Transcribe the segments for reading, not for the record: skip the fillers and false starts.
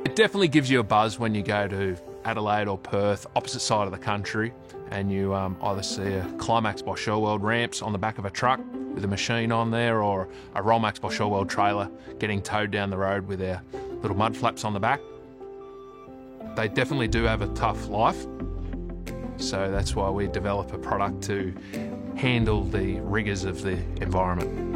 It definitely gives you a buzz when you go to Adelaide or Perth, opposite side of the country, and you either see a Climax by Shurweld ramps on the back of a truck with a machine on there, or a Rollmax by Shurweld trailer getting towed down the road with their little mud flaps on the back. They definitely do have a tough life, so that's why we develop a product to handle the rigours of the environment.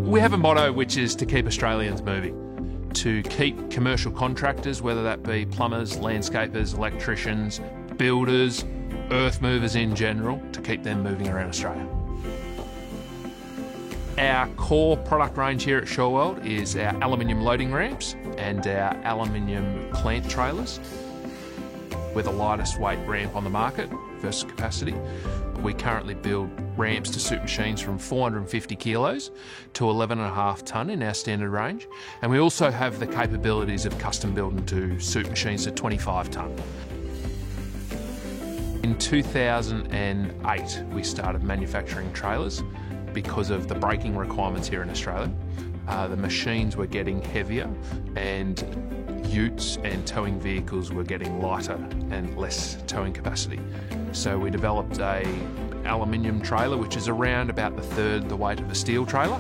We have a motto which is to keep Australians moving, to keep commercial contractors, whether that be plumbers, landscapers, electricians, builders, earth movers in general, to keep them moving around Australia. Our core product range here at Shurweld is our aluminium loading ramps and our aluminium plant trailers. We're the lightest weight ramp on the market versus capacity. We currently build ramps to suit machines from 450 kilos to 11.5 tonne in our standard range. And we also have the capabilities of custom building to suit machines to 25 tonne. In 2008, we started manufacturing trailers because of the braking requirements here in Australia. The machines were getting heavier and utes and towing vehicles were getting lighter and less towing capacity. So we developed a aluminium trailer which is around about the third the weight of a steel trailer.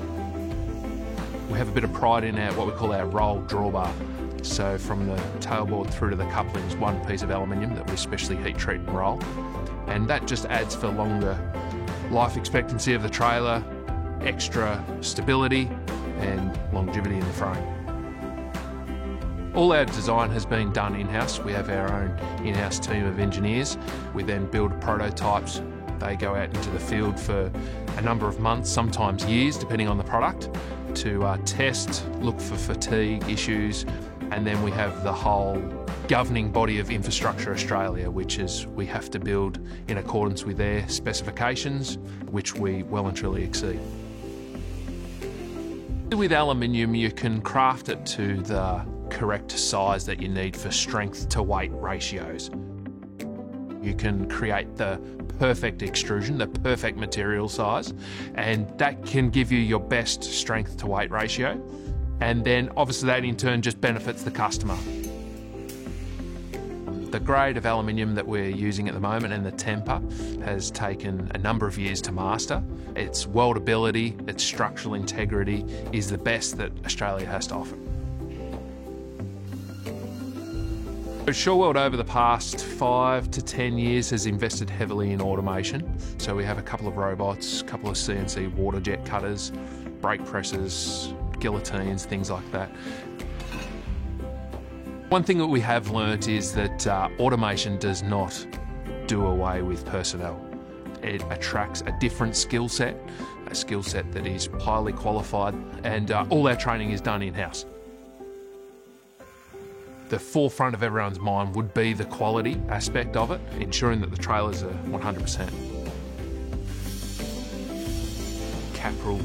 We have a bit of pride in what we call our roll drawbar. So from the tailboard through to the couplings, one piece of aluminium that we specially heat treat and roll. And that just adds for longer life expectancy of the trailer, extra stability and longevity in the frame. All our design has been done in-house. We have our own in-house team of engineers. We then build prototypes. They go out into the field for a number of months, sometimes years, depending on the product, to test, look for fatigue issues, and then we have the whole governing body of Infrastructure Australia, which is we have to build in accordance with their specifications, which we well and truly exceed. With aluminium, you can craft it to the correct size that you need for strength to weight ratios. You can create the perfect extrusion, the perfect material size, and that can give you your best strength to weight ratio. And then obviously that in turn just benefits the customer. The grade of aluminium that we're using at the moment and the temper has taken a number of years to master. Its weldability, its structural integrity is the best that Australia has to offer. Shurweld over the past 5 to 10 years has invested heavily in automation. So we have a couple of robots, a couple of CNC water jet cutters, brake presses, guillotines, things like that. One thing that we have learnt is that automation does not do away with personnel. It attracts a different skill set, a skill set that is highly qualified, and all our training is done in-house. The forefront of everyone's mind would be the quality aspect of it, ensuring that the trailers are 100%. Capral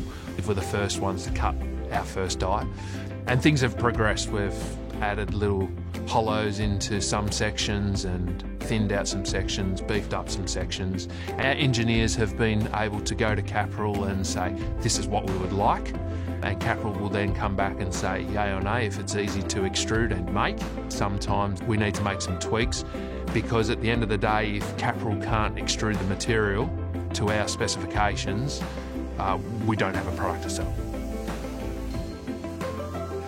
were the first ones to cut our first die, and things have progressed. We've added little hollows into some sections and thinned out some sections, beefed up some sections. Our engineers have been able to go to Capral and say, this is what we would like. And Capral will then come back and say yay or nay if it's easy to extrude and make. Sometimes we need to make some tweaks because at the end of the day, if Capral can't extrude the material to our specifications, we don't have a product to sell.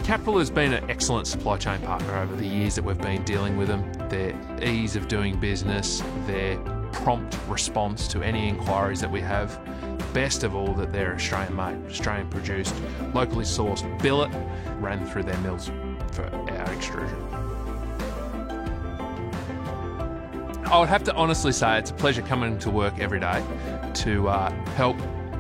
Capral has been an excellent supply chain partner over the years that we've been dealing with them. Their ease of doing business, their prompt response to any inquiries that we have. Best of all, that they're Australian made, Australian produced, locally sourced billet, ran through their mills for our extrusion. I would have to honestly say it's a pleasure coming to work every day to help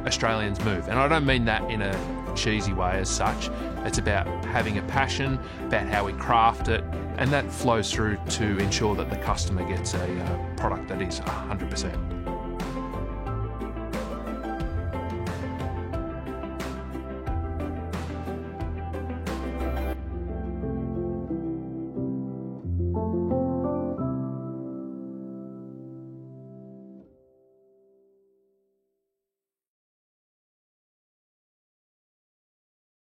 Australians move. And I don't mean that in a cheesy way as such. It's about having a passion, about how we craft it, and that flows through to ensure that the customer gets a product that is 100%.